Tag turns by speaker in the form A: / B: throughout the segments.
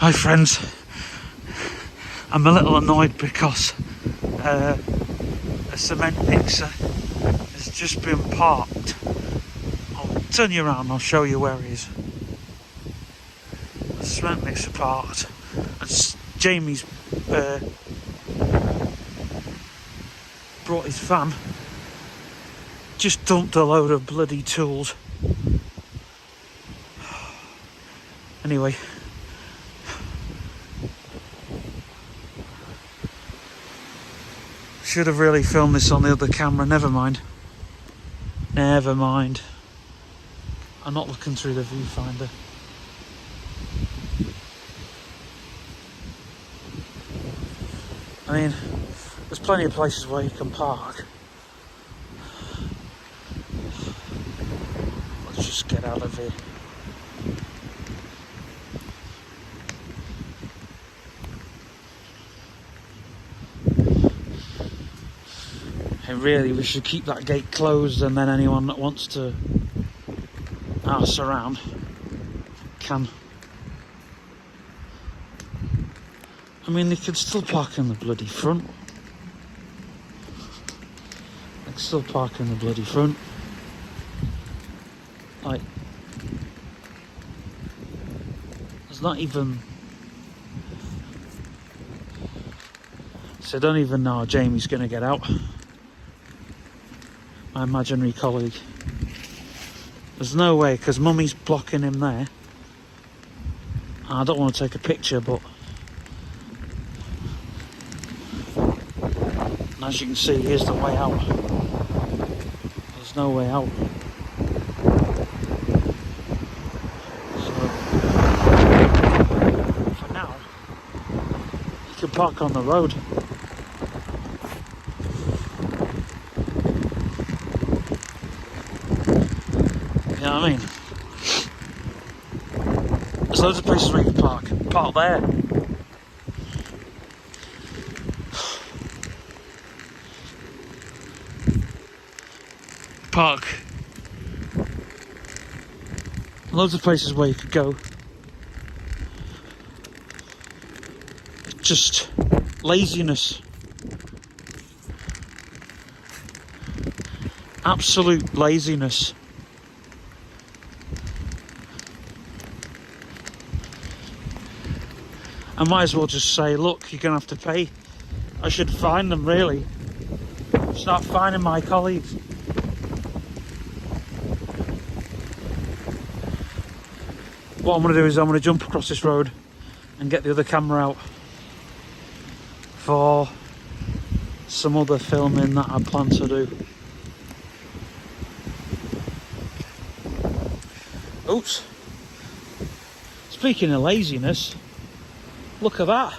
A: Hi friends, I'm a little annoyed because a cement mixer has just been parked. I'll turn you around, I'll show you where he is. The cement mixer parked, and Jamie's brought his van, just dumped a load of bloody tools. Anyway, should have really filmed this on the other camera. Never mind. I'm not looking through the viewfinder. I mean, there's plenty of places where you can park. Let's just get out of here. And really, we should keep that gate closed, and then anyone that wants to arse around can. I mean, they could still park in the bloody front. They could still park in the bloody front. Like, there's not even. So I don't even know how Jamie's going to get out. My imaginary colleague. There's no way, because Mummy's blocking him there. I don't want to take a picture, but as you can see, here's the way out. There's no way out. So, for now, you can park on the road. You know what I mean? There's loads of places where you can park. Park there. Park. Loads of places where you could go. Just laziness. Absolute laziness. I might as well just say, look, you're going to have to pay. I should fine them, really. Start fining my colleagues. What I'm going to do is I'm going to jump across this road and get the other camera out for some other filming that I plan to do. Oops. Speaking of laziness, look at that.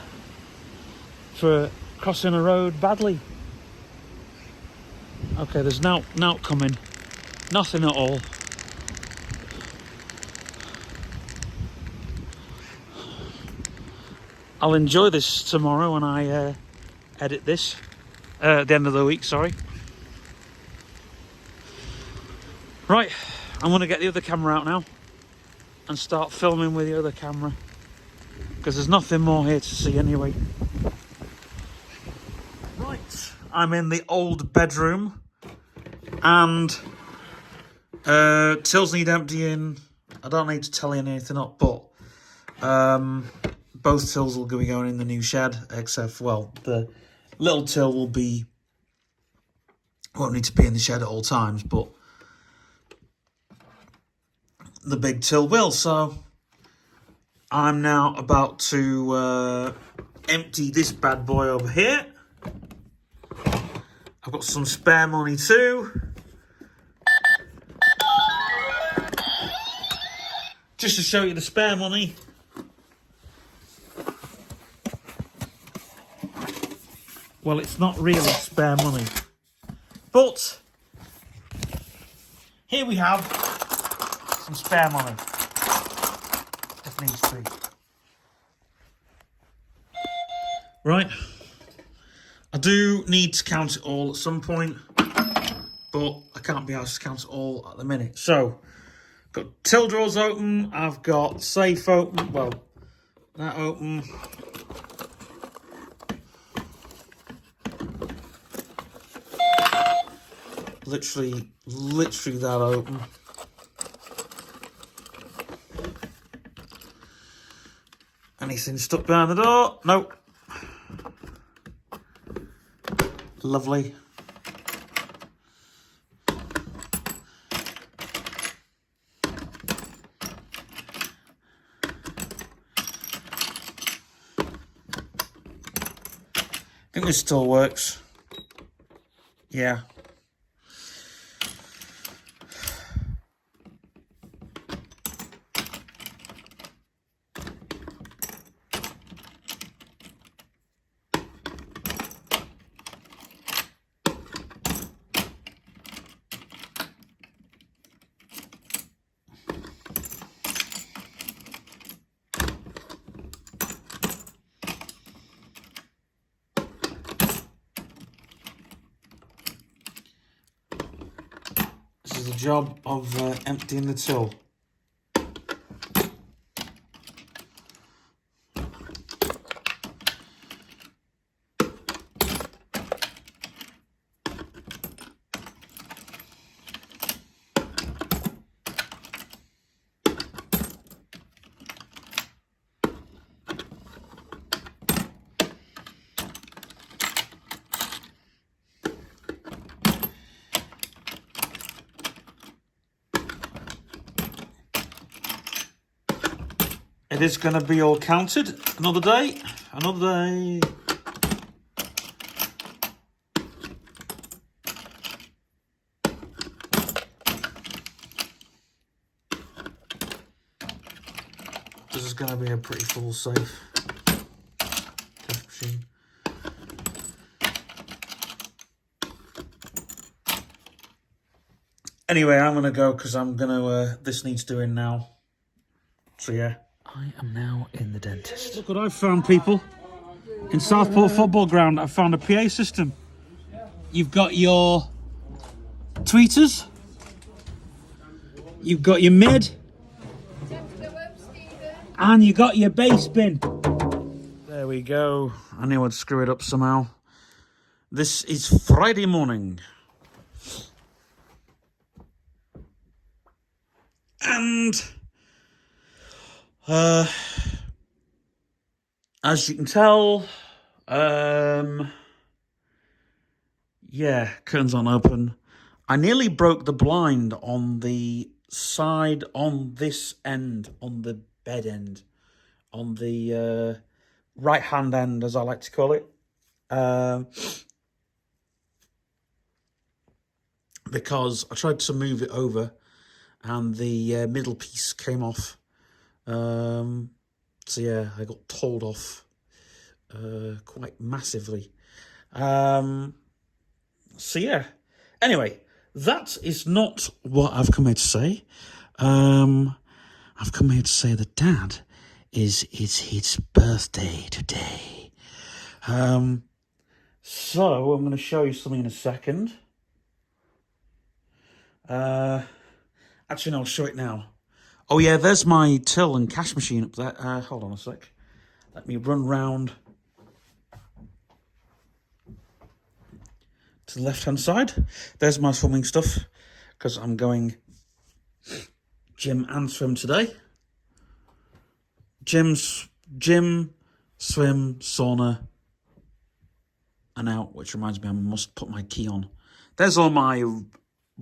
A: For crossing a road badly. Okay, there's now coming. Nothing at all. I'll enjoy this tomorrow when I edit this. At the end of the week, sorry. Right, I'm going to get the other camera out now and start filming with the other camera, because there's nothing more here to see anyway. Right, I'm in the old bedroom, and tills need emptying. I don't need to tally anything up, but both tills will be going in the new shed, except, well, the little till won't need to be in the shed at all times, but the big till will. So I'm now about to empty this bad boy over here. I've got some spare money too. Just to show you the spare money. Well, it's not really spare money, but here we have some spare money, if needs to be. Right, I do need to count it all at some point, but I can't be asked to count it all at the minute. So, got till drawers open, I've got safe open, well, that open. Literally that open. Anything stuck behind the door? Nope. Lovely. I think this still works. Yeah. This is the job of emptying the till. It is going to be all counted. Another day. This is going to be a pretty full safe. Cash machine. Anyway, I'm going to go because I'm going to, this needs doing now. So yeah. I am now in the dentist. Look what I've found, people. In Southport Football Ground, I've found a PA system. You've got your tweeters. You've got your mid. And you got your bass bin. There we go. I knew I'd screw it up somehow. This is Friday morning. And as you can tell, yeah, curtains aren't open. I nearly broke the blind on the side, on this end, on the bed end, on the right-hand end, as I like to call it. Because I tried to move it over and the middle piece came off. So yeah, I got told off quite massively. So yeah, anyway, that is not what I've come here to say. I've come here to say that Dad it's his birthday today. So I'm going to show you something in a second. Actually, no, I'll show it now. Oh yeah, there's my till and cash machine up there. Hold on a sec. Let me run round to the left-hand side. There's my swimming stuff, because I'm going gym and swim today. Gym, swim, sauna, and out, which reminds me I must put my key on. There's all my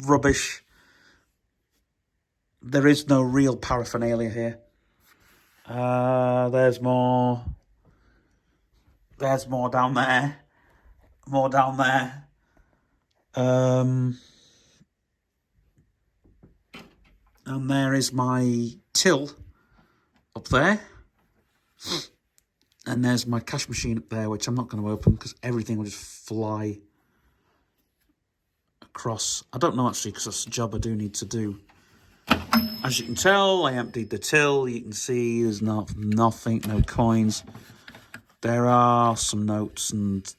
A: rubbish. There is no real paraphernalia here. There's more. There's more down there. More down there. And there is my till up there. And there's my cash machine up there, which I'm not going to open because everything will just fly across. I don't know, actually, because that's a job I do need to do. As you can tell, I emptied the till. You can see there's nothing, no coins. There are some notes, and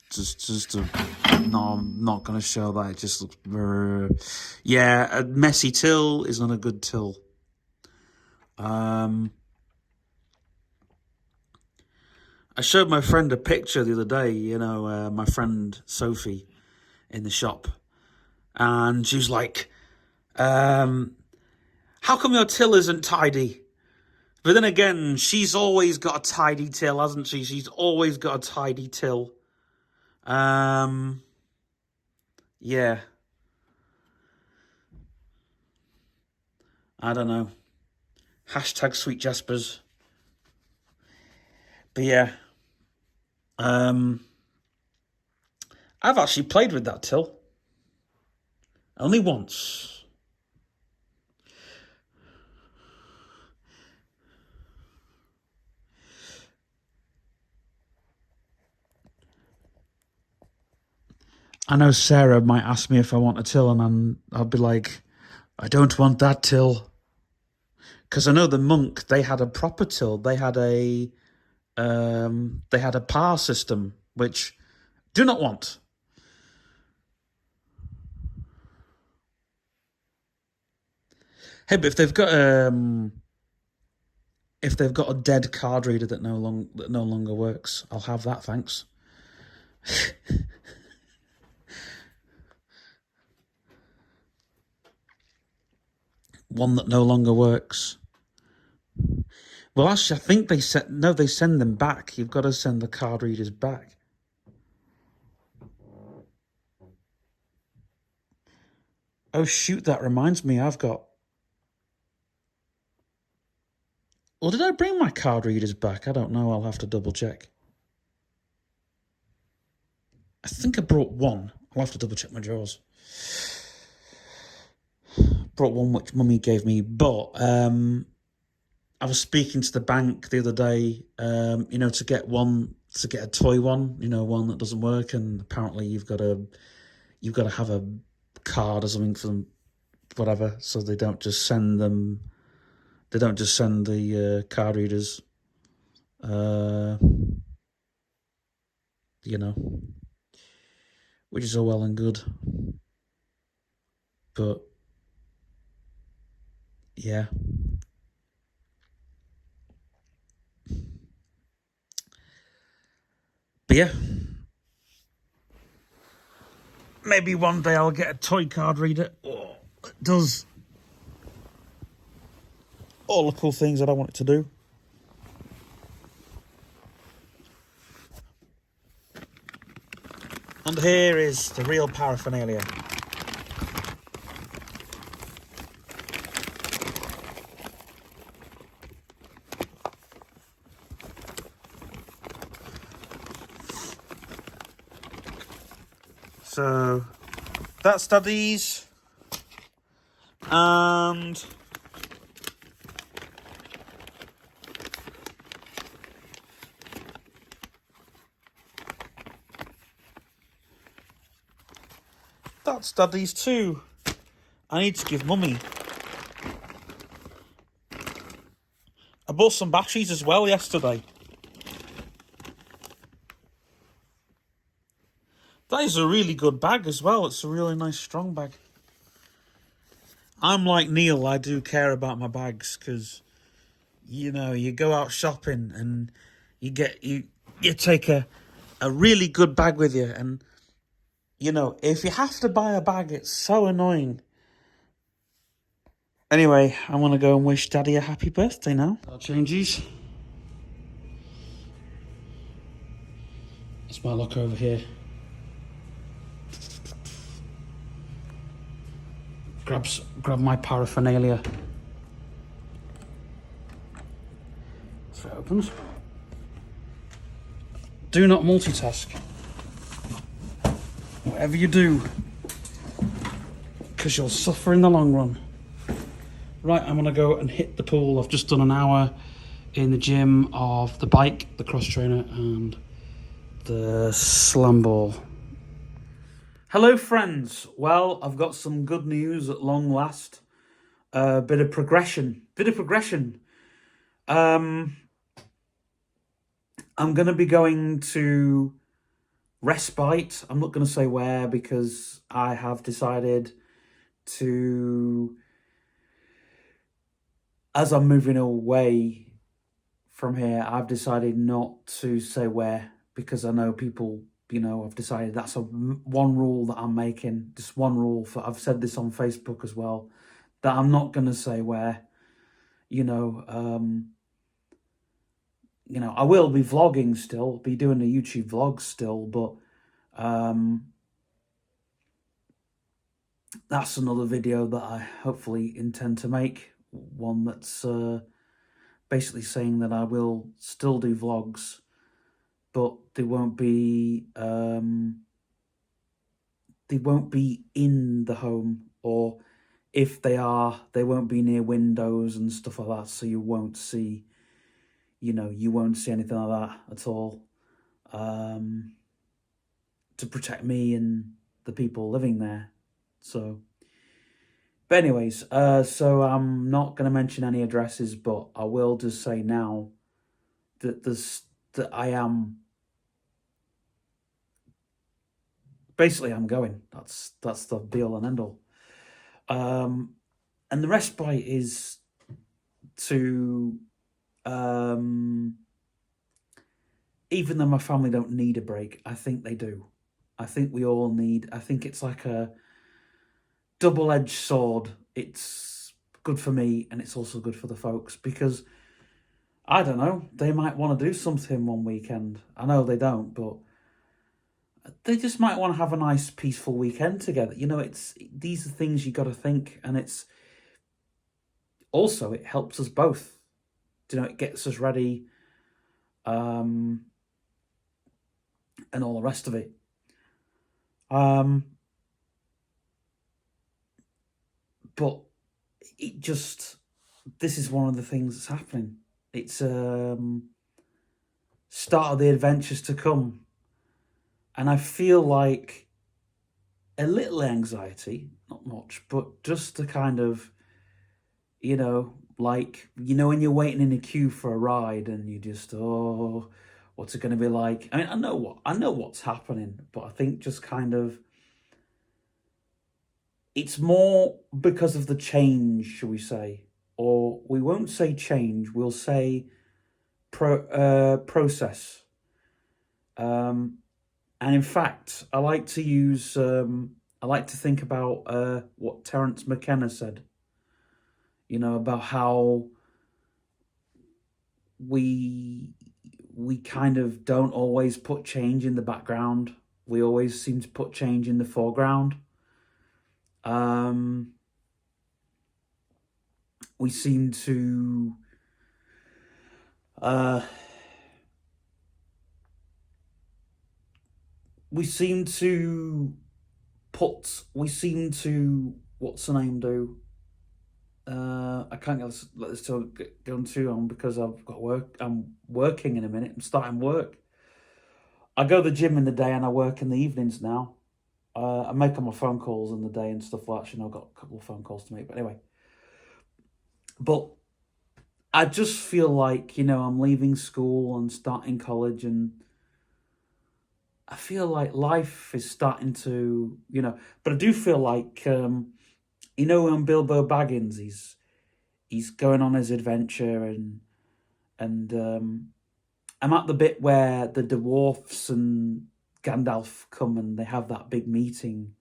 A: no, I'm not going to show that. It just looks, yeah, a messy till is not a good till. I showed my friend a picture the other day, my friend Sophie in the shop. And she was like, how come your till isn't tidy? But then again, she's always got a tidy till, hasn't she? She's always got a tidy till. Yeah. I don't know. Hashtag Sweet Jaspers. But yeah. I've actually played with that till. Only once. I know Sarah might ask me if I want a till, and I'll be like, I don't want that till. Because I know the Monk, they had a proper till. They had a power system, which do not want. Hey, but if they've got a dead card reader that no longer works, I'll have that, thanks. One that no longer works. Well, actually, I think they send them back. You've got to send the card readers back. Oh shoot, that reminds me, I've got... Or did I bring my card readers back? I don't know, I'll have to double check. I think I brought one. I'll have to double check my drawers. Brought one which Mummy gave me, but I was speaking to the bank the other day, to get a toy one, one that doesn't work, and apparently you've got to have a card or something for them, whatever, so they don't just send the card readers, which is all well and good, but yeah. But yeah, maybe one day I'll get a toy card reader that does all the cool things that I want it to do. And here is the real paraphernalia. So that's Daddy's, and that's Daddy's too. I need to give Mummy. I bought some batteries as well yesterday. That is a really good bag as well. It's a really nice, strong bag. I'm like Neil. I do care about my bags because, you go out shopping and you take a really good bag with you. And, if you have to buy a bag, it's so annoying. Anyway, I want to go and wish Daddy a happy birthday now. I'll change these. That's my locker over here. Grab my paraphernalia. So it opens. Do not multitask. Whatever you do, because you'll suffer in the long run. Right, I'm gonna go and hit the pool. I've just done an hour in the gym of the bike, the cross trainer, and the slam ball. Hello friends, well, I've got some good news at long last. Bit of progression. I'm going to be going to respite. I'm not going to say where because I have decided to, as I'm moving away
B: from here, I've decided not to say where, because I know people, I've decided that's one rule that I'm making, just one rule. I've said this on Facebook as well, that I'm not going to say where, you know, um, I will be vlogging still, be doing the YouTube vlogs still, but that's another video that I hopefully intend to make. One that's basically saying that I will still do vlogs, but they won't be in the home, or if they are, they won't be near windows and stuff like that. So you won't see, anything like that at all. To protect me and the people living there. So, but anyways, so I'm not going to mention any addresses, but I will just say now that that I am basically I'm going. That's the be all and end all. And the respite is to even though my family don't need a break, I think they do. I think we all need. I think it's like a double-edged sword. It's good for me, and it's also good for the folks, because I don't know, they might want to do something one weekend. I know they don't, but they just might want to have a nice, peaceful weekend together. These are things you got to think, and it's also it helps us both. It gets us ready, and all the rest of it. But this is one of the things that's happening. It's start of the adventures to come. And I feel like a little anxiety, not much, but just the kind of, when you're waiting in a queue for a ride and you just, what's it going to be like? I mean, I know what's happening, but I think just kind of, it's more because of the change, shall we say, or we won't say change, we'll say process. And in fact, I like to think about what Terence McKenna said, about how we kind of don't always put change in the background. We always seem to put change in the foreground. We seem to what's the name do? I can't let this talk go on too long because I've got work. I'm working in a minute. I'm starting work. I go to the gym in the day and I work in the evenings now. I make all my phone calls in the day and stuff like that. I've got a couple of phone calls to make. But anyway, but I just feel like, I'm leaving school and starting college, and I feel like life is starting to, but I do feel like, when Bilbo Baggins, he's going on his adventure, and I'm at the bit where the dwarfs and Gandalf come and they have that big meeting,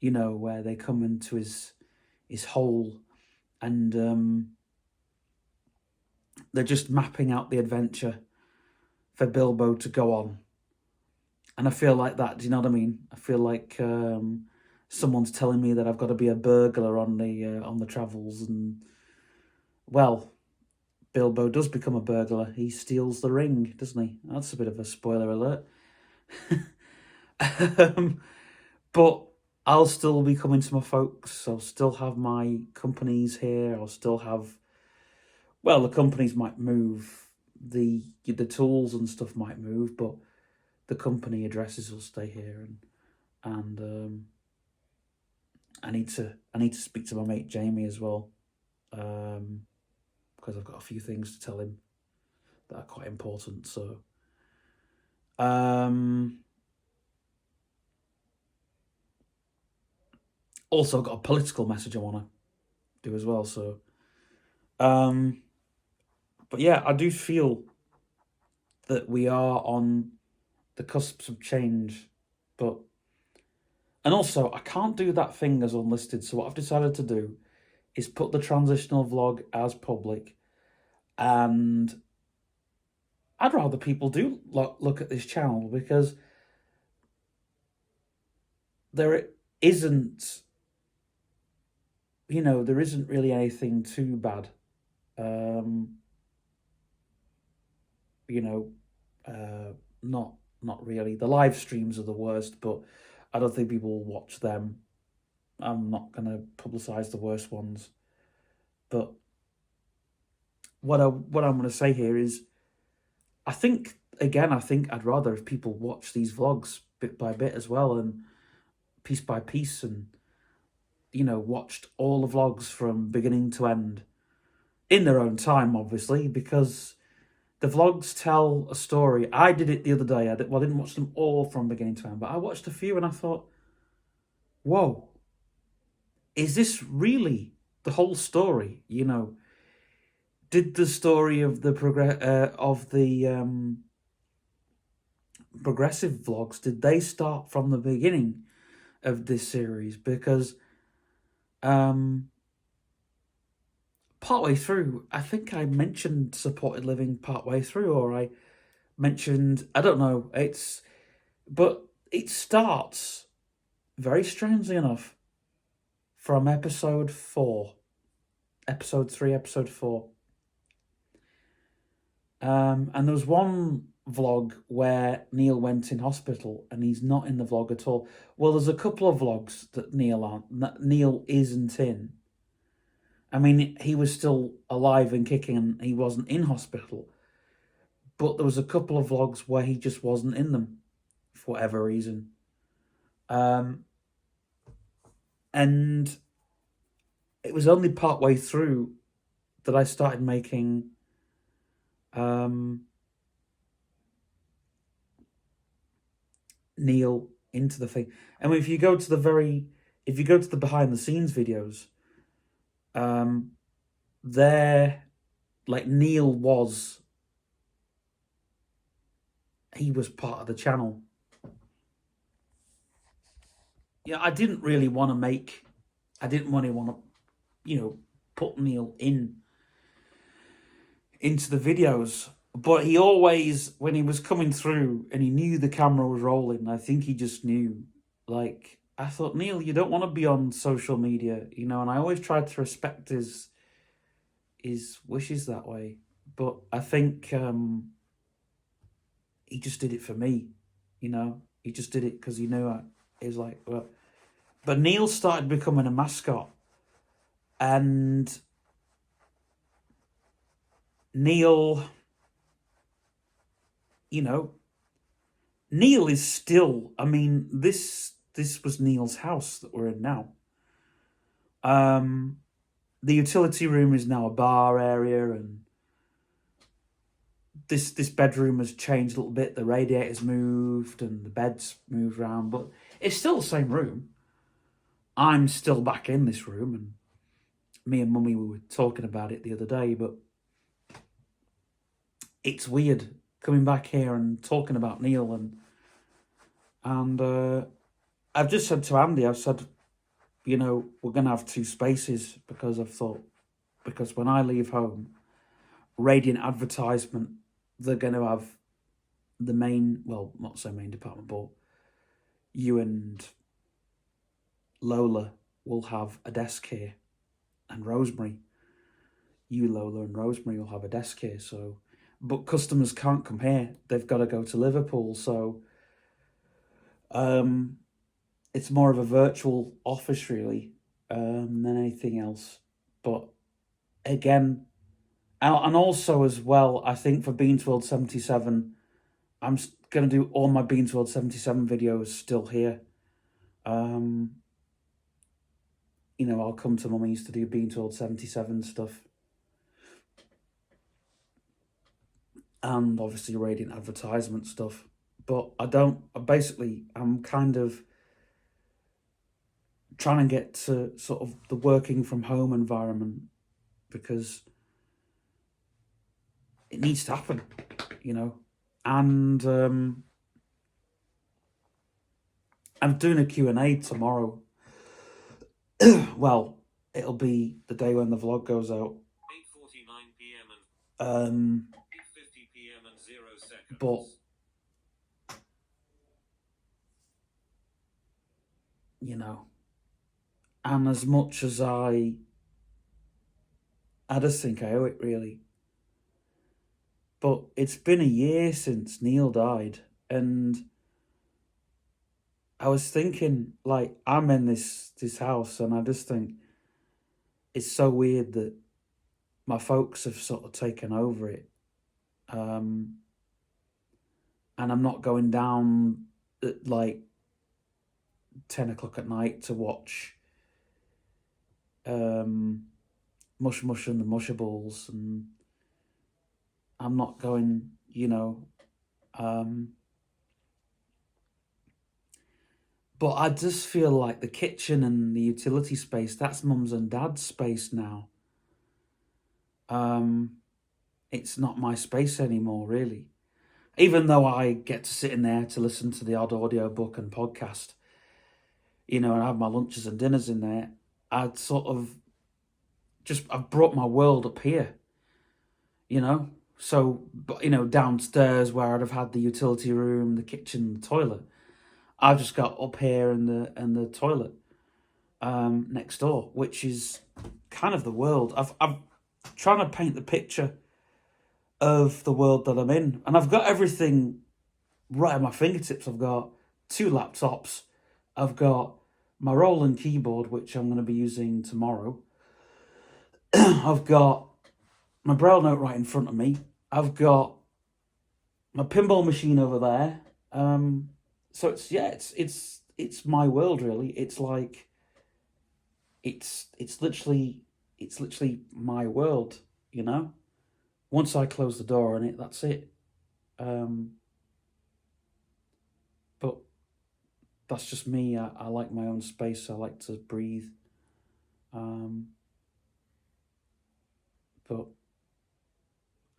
B: where they come into his hole, and they're just mapping out the adventure for Bilbo to go on. And I feel like that, do you know what I mean? I feel like someone's telling me that I've got to be a burglar on the travels, and well, Bilbo does become a burglar. He steals the ring, doesn't he? That's a bit of a spoiler alert. But I'll still be coming to my folks. I'll still have my companies here. I'll still have, well, the companies might move, the tools and stuff might move, but the company addresses will stay here, and I need to speak to my mate Jamie as well, because I've got a few things to tell him that are quite important. So, also got a political message I want to do as well. So, But yeah, I do feel that we are on the cusp of change, but and also I can't do that thing as unlisted. So what I've decided to do is put the transitional vlog as public, and I'd rather people do look at this channel because there isn't, there isn't really anything too bad. You know, not really. The live streams are the worst, but I don't think people will watch them. I'm not gonna publicize the worst ones. But what I'm gonna say here is, I think I'd rather if people watch these vlogs bit by bit as well, and piece by piece, and watched all the vlogs from beginning to end in their own time, obviously, because the vlogs tell a story. I did it the other day. I didn't watch them all from beginning to end, but I watched a few and I thought, whoa, is this really the whole story? Did the story of the progressive vlogs, did they start from the beginning of this series? Because partway through, I think I mentioned supported living partway through, or I mentioned, I don't know, but it starts, very strangely enough, from episode 4. Episode 3, episode 4. And there was one vlog where Neil went in hospital and he's not in the vlog at all. Well, there's a couple of vlogs that Neil isn't in. I mean, he was still alive and kicking and he wasn't in hospital. But there was a couple of vlogs where he just wasn't in them for whatever reason. And it was only partway through that I started making Neil into the thing. And if you go to the behind the scenes videos, there, like, Neil was part of the channel. Yeah, I didn't want to put Neil into the videos, but he always, when he was coming through and he knew the camera was rolling, I think he just knew, like, I thought, Neil, you don't want to be on social media, and I always tried to respect his wishes that way. But I think he just did it for me, he just did it because he knew it was like, well. But Neil started becoming a mascot, and Neil, Neil is still, I mean, this was Neil's house that we're in now. The utility room is now a bar area, and this bedroom has changed a little bit. The radiator's moved and the bed's moved around, but it's still the same room. I'm still back in this room, and me and Mummy were talking about it the other day, but it's weird coming back here and talking about Neil, and I've just said to Andy, I've said, we're going to have 2 spaces, because I've thought, because when I leave home, Radiant Advertisement, they're going to have the main, well, not so main department, but you and Lola will have a desk here, and Rosemary, you, Lola, and Rosemary will have a desk here, so, but customers can't come here, they've got to go to Liverpool, so it's more of a virtual office, really, than anything else. But again, and also as well, I think for Beans World 77, I'm going to do all my Beans World 77 videos still here. I'll come to Mummy's to do Beans World 77 stuff. And obviously Radiant Advertisement stuff. But I'm kind of trying to get to sort of the working from home environment, because it needs to happen, you know. And I'm doing a Q&A tomorrow. Well, it'll be the day when the vlog goes out.
C: 8:49 p.m. and 8:50 p.m. and 0 seconds.
B: But you know, and as much as I just think I owe it, really. But it's been a year since Neil died, and I was thinking, like, I'm in this house, and I just think it's so weird that my folks have sort of taken over it, and I'm not going down at like 10 o'clock at night to watch Mush Mush and the Mushables, and I'm not going, you know, but I just feel like the kitchen and the utility space, that's mum's and dad's space now. It's not my space anymore, really. Even though I get to sit in there to listen to the odd audio book and podcast, you know, and have my lunches and dinners in there, I've brought my world up here, you know. So, you know, downstairs where I'd have had the utility room, the kitchen, the toilet, I've just got up here and the toilet next door, which is kind of the world. I'm trying to paint the picture of the world that I'm in, and I've got everything right at my fingertips. I've got 2 laptops. I've got my Roland keyboard, which I'm going to be using tomorrow. I've got my Braille note right in front of me. I've got my pinball machine over there. So it's my world, really. It's like it's literally my world, you know. Once I close the door on it, that's it. But that's just me. I like my own space. I like to breathe. But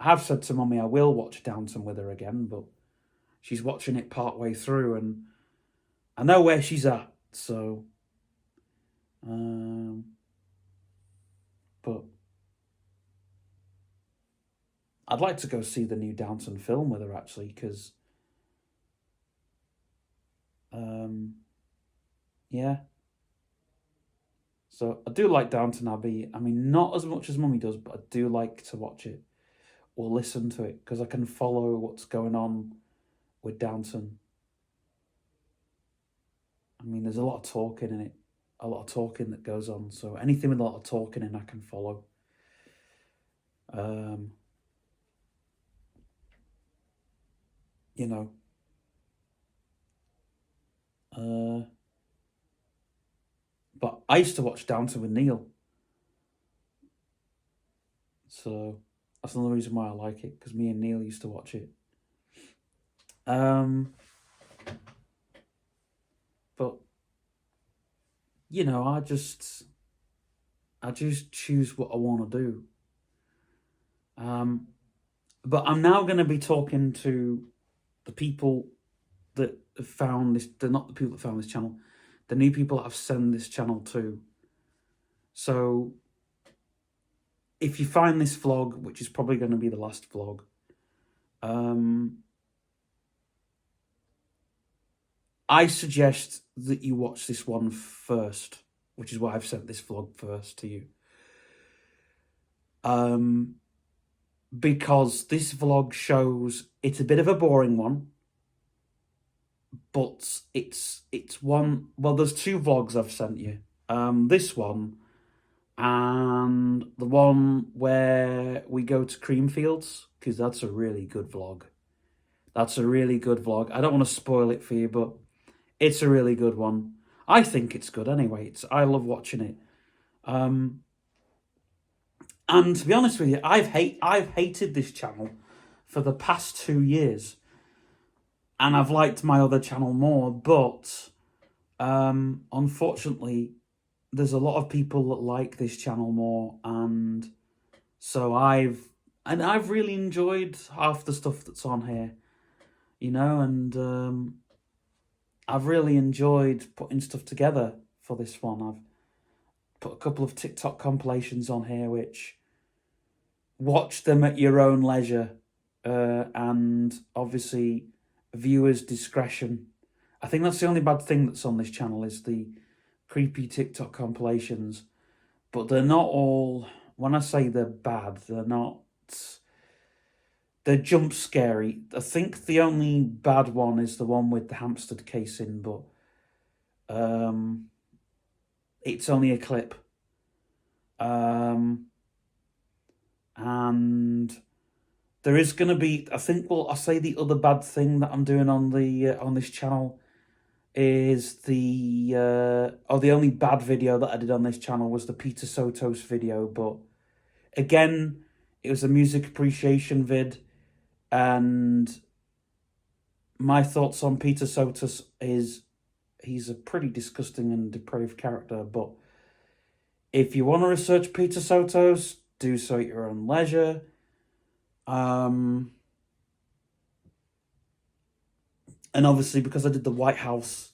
B: I have said to Mummy I will watch Downton with her again, but she's watching it part way through, and I know where she's at. So, but I'd like to go see the new Downton film with her, actually, because, yeah. So I do like Downton Abbey. I mean, not as much as Mummy does, but I do like to watch it or listen to it because I can follow what's going on with Downton. I mean, there's a lot of talking in it, a lot of talking that goes on. So anything with a lot of talking in, I can follow. You know. But I used to watch Downton with Neil. So that's another reason why I like it, because me and Neil used to watch it. But you know, I just choose what I want to do. But I'm now going to be talking to the people that have found this. They're not the people that found this channel. The new people that I've sent this channel to. So if you find this vlog, which is probably going to be the last vlog, I suggest that you watch this one first, which is why I've sent this vlog first to you. Because this vlog shows, it's a bit of a boring one, but it's one, well, there's 2 vlogs I've sent you. This one and the one where we go to Creamfields, because that's a really good vlog. That's a really good vlog. I don't want to spoil it for you, but it's a really good one. I think it's good anyway. I love watching it. And to be honest with you, I've hated this channel for the past 2 years, and I've liked my other channel more. But unfortunately, there's a lot of people that like this channel more, and so I've and I've really enjoyed half the stuff that's on here, you know, and I've really enjoyed putting stuff together for this one. I've put a couple of TikTok compilations on here, which watch them at your own leisure, and obviously viewers' discretion. I think that's the only bad thing that's on this channel is the creepy TikTok compilations, but they're not all. When I say they're bad, they're not. They're jump scary. I think the only bad one is the one with the hamster casing, but it's only a clip. And there is going to be, I think, well, I'll say the other bad thing that I'm doing on the on this channel is the only bad video that I did on this channel was the Peter Sotos video, but again, it was a music appreciation vid, and my thoughts on Peter Sotos is he's a pretty disgusting and depraved character, but if you want to research Peter Sotos, do so at your own leisure. And obviously, because I did the White House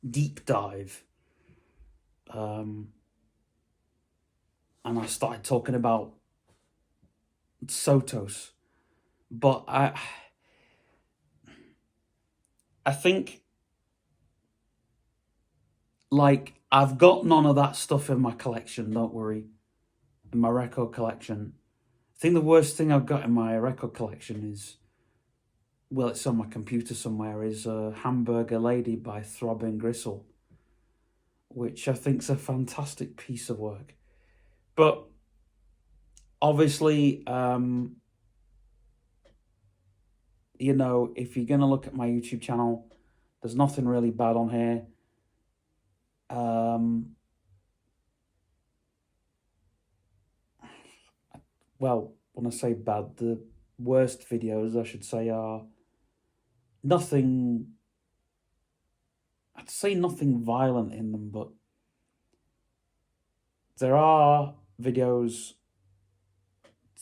B: deep dive, and I started talking about Sotos, but I think, like, I've got none of that stuff in my collection, don't worry, in my record collection. I think the worst thing I've got in my record collection is, well, it's on my computer somewhere, is Hamburger Lady by Throbbing Gristle, which I think's a fantastic piece of work. But obviously, you know, if you're going to look at my YouTube channel, there's nothing really bad on here. Well, when I say bad, the worst videos, I should say, are nothing, I'd say nothing violent in them, but there are videos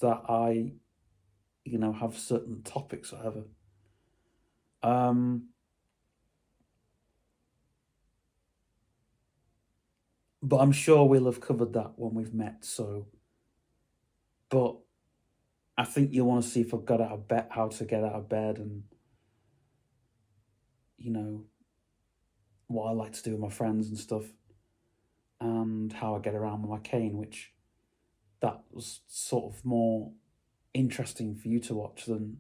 B: that I, you know, have certain topics or whatever. But I'm sure we'll have covered that when we've met, so. But I think you'll want to see if I've got out of bed, how to get out of bed, and, you know, what I like to do with my friends and stuff, and how I get around with my cane, which that was sort of more interesting for you to watch than.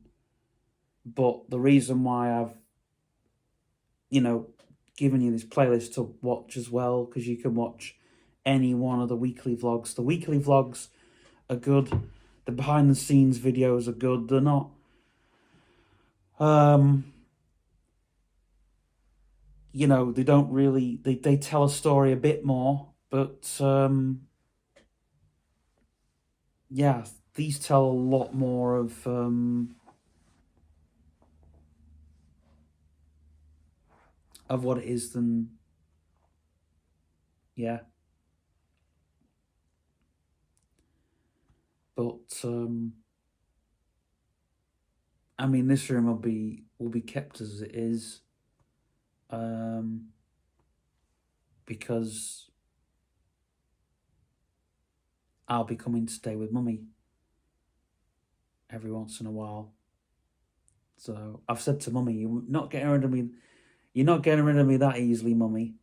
B: But the reason why I've, you know, given you this playlist to watch as well, because you can watch any one of the weekly vlogs. The weekly vlogs are good. The behind the scenes videos are good. They're not you know, they don't really, they tell a story a bit more, but yeah, these tell a lot more of what it is than, yeah. But I mean, this room will be kept as it is, because I'll be coming to stay with Mummy every once in a while. So I've said to Mummy, "You're not getting rid of me. You're not getting rid of me that easily, Mummy."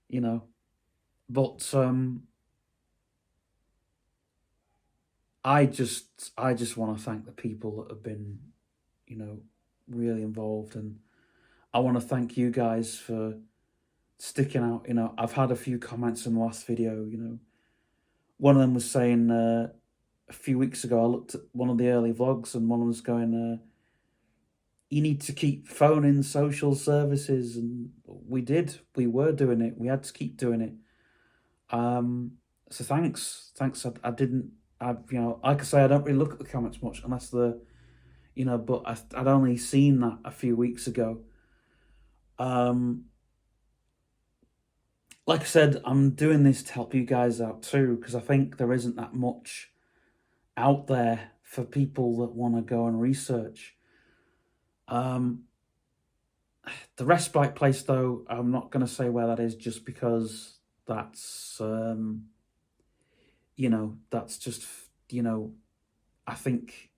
B: You know, but I just want to thank the people that have been, you know, really involved, and I want to thank you guys for sticking out. You know, I've had a few comments in the last video, you know. One of them was saying a few weeks ago, I looked at one of the early vlogs, and one was going, you need to keep phoning social services, and we did. We were doing it. We had to keep doing it. So thanks. I didn't. You know, like I say, I don't really look at the comments much unless the, you know, but I'd only seen that a few weeks ago. Like I said, I'm doing this to help you guys out too, because I think there isn't that much out there for people that want to go and research. The respite place, though, I'm not going to say where that is, just because that's, that's just, I think,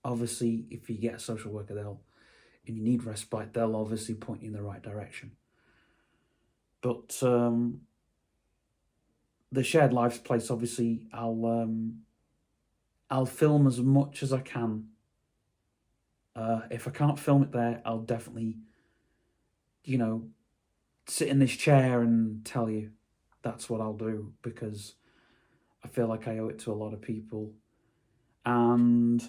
B: obviously, if you get a social worker, and you need respite, they'll obviously point you in the right direction. But the shared lives place, obviously, I'll film as much as I can. If I can't film it there, I'll definitely, sit in this chair and tell you. That's what I'll do, because I feel like I owe it to a lot of people. And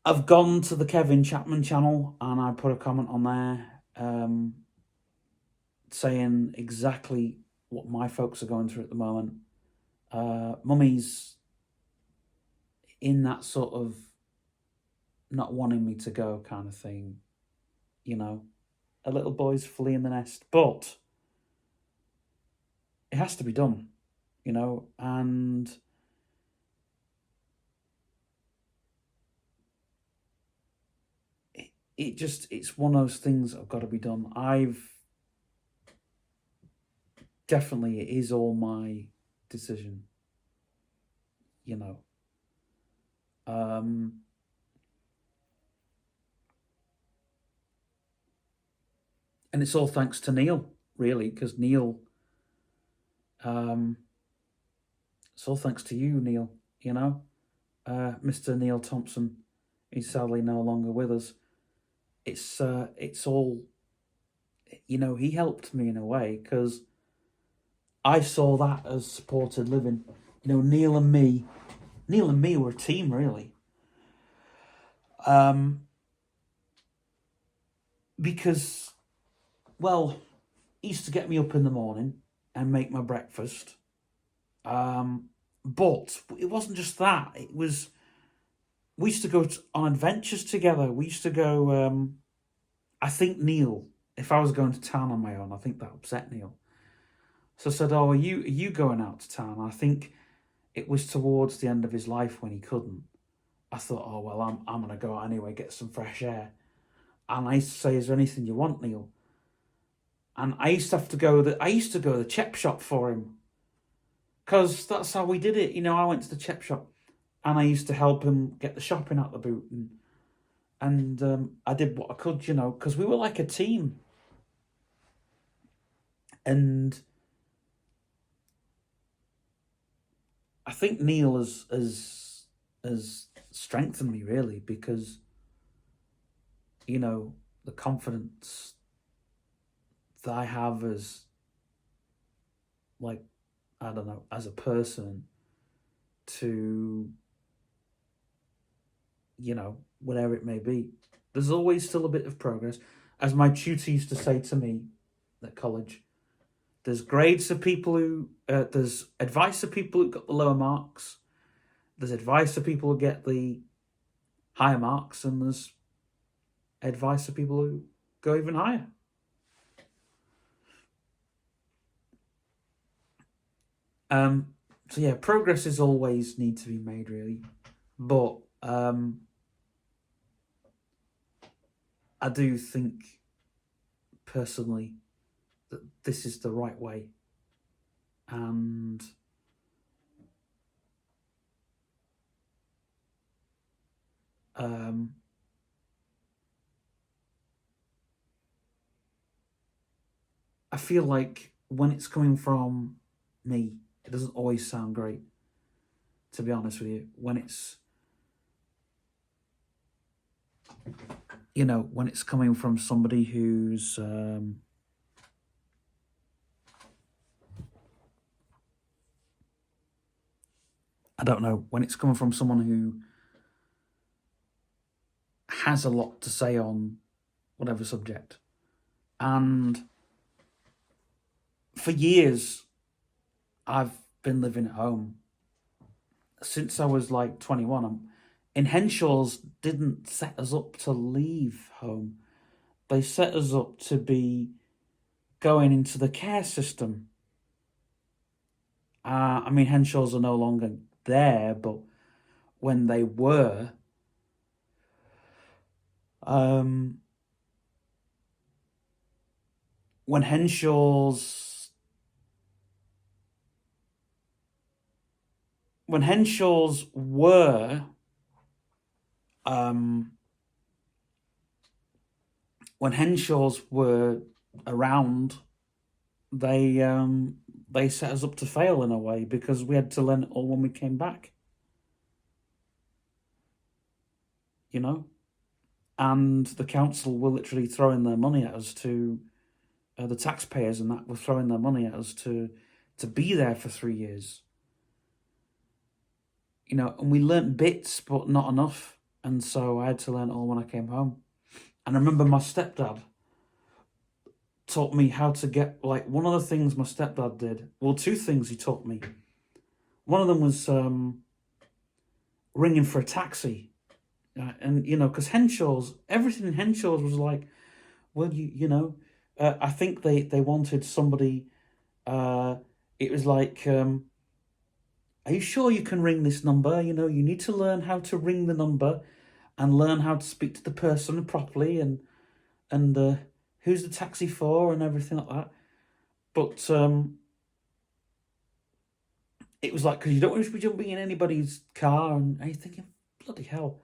B: I've gone to the Kevin Chapman channel and I put a comment on there saying exactly what my folks are going through at the moment. Mummy's in that sort of not wanting me to go kind of thing, a little boy's fleeing the nest, but it has to be done, and it's one of those things that have got to be done. Definitely, it is all my decision, and it's all thanks to Neil, really, because Neil, it's all thanks to you, Neil, Mr. Neil Thompson. He's sadly no longer with us. It's all, he helped me in a way, because I saw that as supported living. Neil and me were a team, really. Because, well, he used to get me up in the morning and make my breakfast. But it wasn't just that. It was, we used to go on adventures together. We used to go, I think Neil, if I was going to town on my own, I think that upset Neil. So I said, "Oh, are you going out to town?" I think it was towards the end of his life when he couldn't. I thought, "Oh well, I'm gonna go out anyway, get some fresh air." And I used to say, "Is there anything you want, Neil?" And I used to go to the chep shop for him, because that's how we did it. I went to the chep shop, and I used to help him get the shopping out the boot, and I did what I could, because we were like a team. And I think Neil has strengthened me, really, because, the confidence that I have as, like, I don't know, as a person to, whatever it may be. There's always still a bit of progress. As my tutor used to say to me at college, there's grades for people who, there's advice for people who got the lower marks, there's advice for people who get the higher marks, and there's advice for people who go even higher. So yeah, progress is always need to be made, really, but I do think personally that this is the right way, and I feel like when it's coming from me, it doesn't always sound great, to be honest with you. When it's, when it's coming from somebody who's, I don't know, when it's coming from someone who has a lot to say on whatever subject. And for years, I've been living at home. Since I was like 21, in Henshaw's didn't set us up to leave home. They set us up to be going into the care system. I mean, Henshaws are no longer there, but when they were, when Henshaws were when Henshaws were around, they set us up to fail in a way because we had to learn it all when we came back. You know, and the council were literally throwing their money at us to the taxpayers, and that were throwing their money at us to be there for 3 years. You know, and we learnt bits, but not enough, and so I had to learn it all when I came home. And I remember my stepdad taught me how to get, like, one of the things my stepdad did, well, two things he taught me. One of them was ringing for a taxi. And, you know, because Henshaws, everything in Henshaws was like, well, you know, I think they wanted somebody, it was like, are you sure you can ring this number? You know, you need to learn how to ring the number and learn how to speak to the person properly and who's the taxi for and everything like that. But it was like, because you don't want to be jumping in anybody's car, and you're thinking, bloody hell,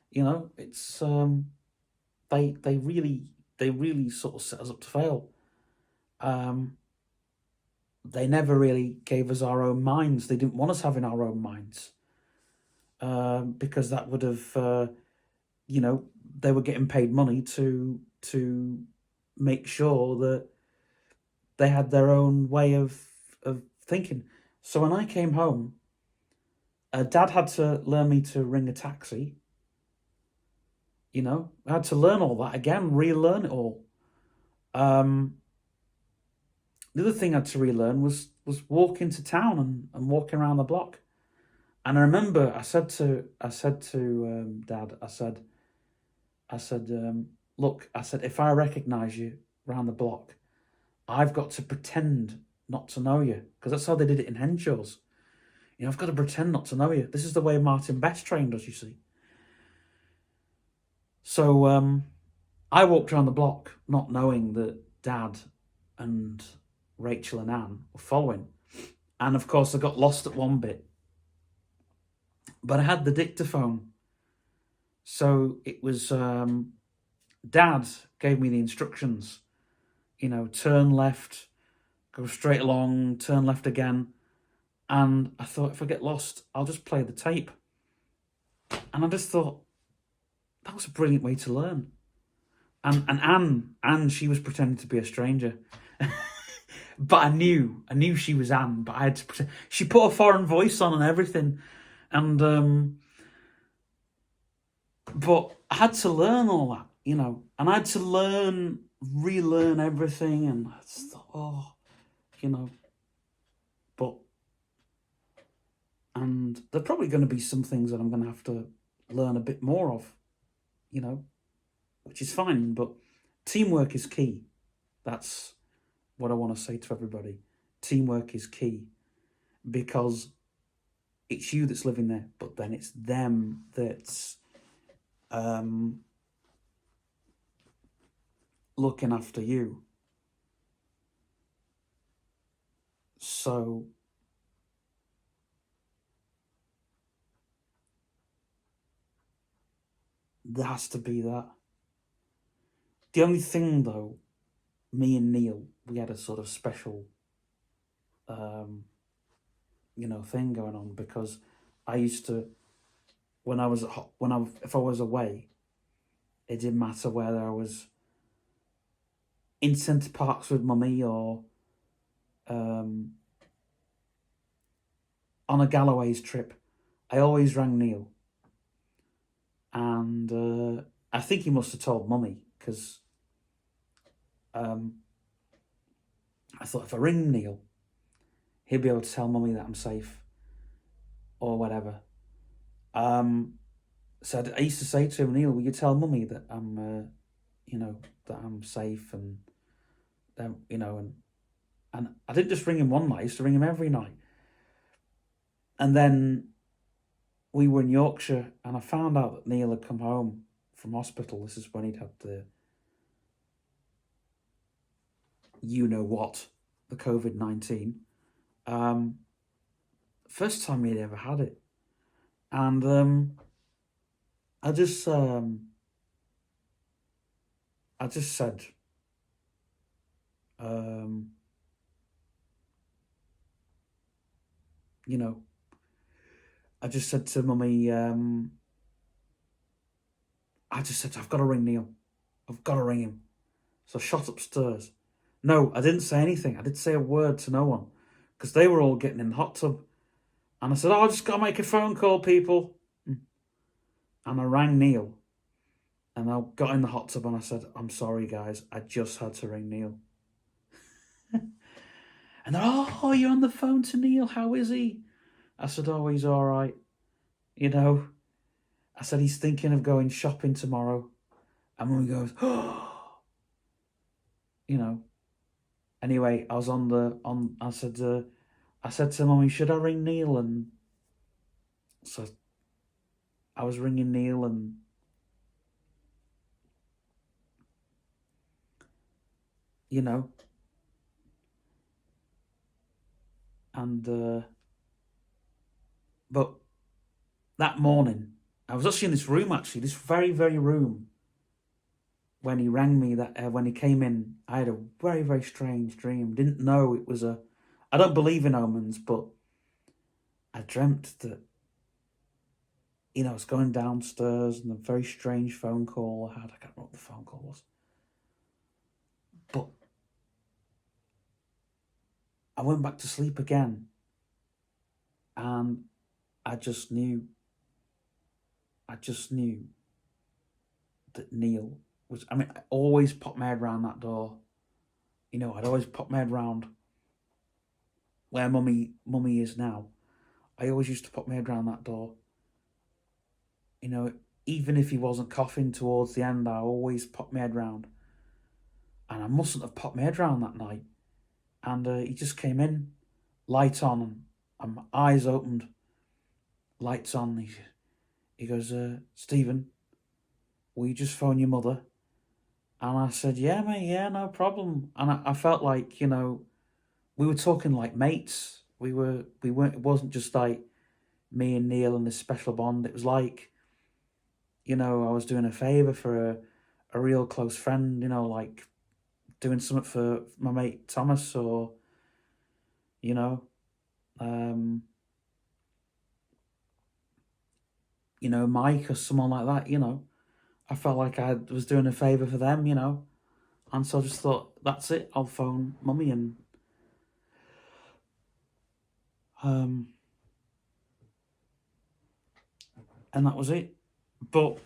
B: you know, it's they really sort of set us up to fail. They never really gave us our own minds. They didn't want us having our own minds because that would have, you know, they were getting paid money to make sure that they had their own way of thinking. So when I came home, Dad had to learn me to ring a taxi. You know, I had to learn all that again, relearn it all. The other thing I had to relearn was walking to town and walking around the block. And I remember I said to Dad, I said, look, I said, if I recognise you around the block, I've got to pretend not to know you, because that's how they did it in Henshaws. You know, I've got to pretend not to know you. This is the way Martin Best trained us, you see. So I walked around the block not knowing that Dad and Rachel and Anne were following. And of course I got lost at one bit. But I had the dictaphone. So it was Dad gave me the instructions. You know, turn left, go straight along, turn left again. And I thought, if I get lost, I'll just play the tape. And I just thought, that was a brilliant way to learn. And Anne, she was pretending to be a stranger. But I knew she was Anne, but I had to pretend. She put a foreign voice on and everything. And, but I had to learn all that, you know, and I had to relearn everything. And I just thought, oh, you know, and there are probably going to be some things that I'm going to have to learn a bit more of, you know, which is fine, but teamwork is key. That's what I want to say to everybody. Teamwork is key, because it's you that's living there, but then it's them that's looking after you. So there has to be that. The only thing, though, me and Neil, we had a sort of special, you know, thing going on, because I used to, if I was away, it didn't matter whether I was in Centre Parks with Mummy or on a Galloway's trip, I always rang Neil. And I think he must have told Mummy, because I thought, if I ring Neil, he'll be able to tell Mummy that I'm safe or whatever. So I used to say to him, Neil, will you tell Mummy that I'm, you know, that I'm safe, and you know, and I didn't just ring him one night. I used to ring him every night. And then we were in Yorkshire, and I found out that Neil had come home from hospital. This is when he'd had the the COVID-19. First time he'd ever had it. And I just said, I just said to Mummy, I just said, I've got to ring Neil. I've got to ring him. So I shot upstairs. No, I didn't say anything. I didn't say a word to no one because they were all getting in the hot tub. And I said, I just got to make a phone call, people. And I rang Neil. And I got in the hot tub and I said, I'm sorry, guys. I just had to ring Neil. And they're, oh, you're on the phone to Neil. How is he? I said, oh, he's all right. I said, he's thinking of going shopping tomorrow. And Mummy goes, oh. Anyway, I was I said to Mummy, should I ring Neil? And so I was ringing Neil, and but that morning, I was actually in this room, this very, very room, when he rang me, when he came in. I had a very, very strange dream. Didn't know it was I don't believe in omens, but I dreamt that, I was going downstairs and a very strange phone call I had. I can't remember what the phone call was. But I went back to sleep again, and I just knew that Neil was, I always pop my head round that door. I'd always pop my head round where Mummy is now. I always used to pop my head round that door. Even if he wasn't coughing towards the end, I always popped my head round. And I mustn't have popped my head round that night. And he just came in, light on, and my eyes opened, lights on. He goes, Stephen, will you just phone your mother? And I said, yeah, mate, yeah, no problem. And I felt like, we were talking like mates. We weren't, it wasn't just like me and Neil and this special bond. It was like, I was doing a favour for a real close friend, like doing something for my mate Thomas, or, Mike or someone like that, I felt like I was doing a favour for them, and so I just thought, that's it, I'll phone Mummy, and that was it. But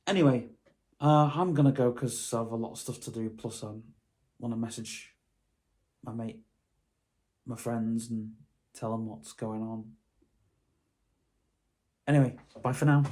B: anyway, I'm gonna go because I have a lot of stuff to do, plus I want to message my friends, and tell them what's going on. Anyway, bye for now.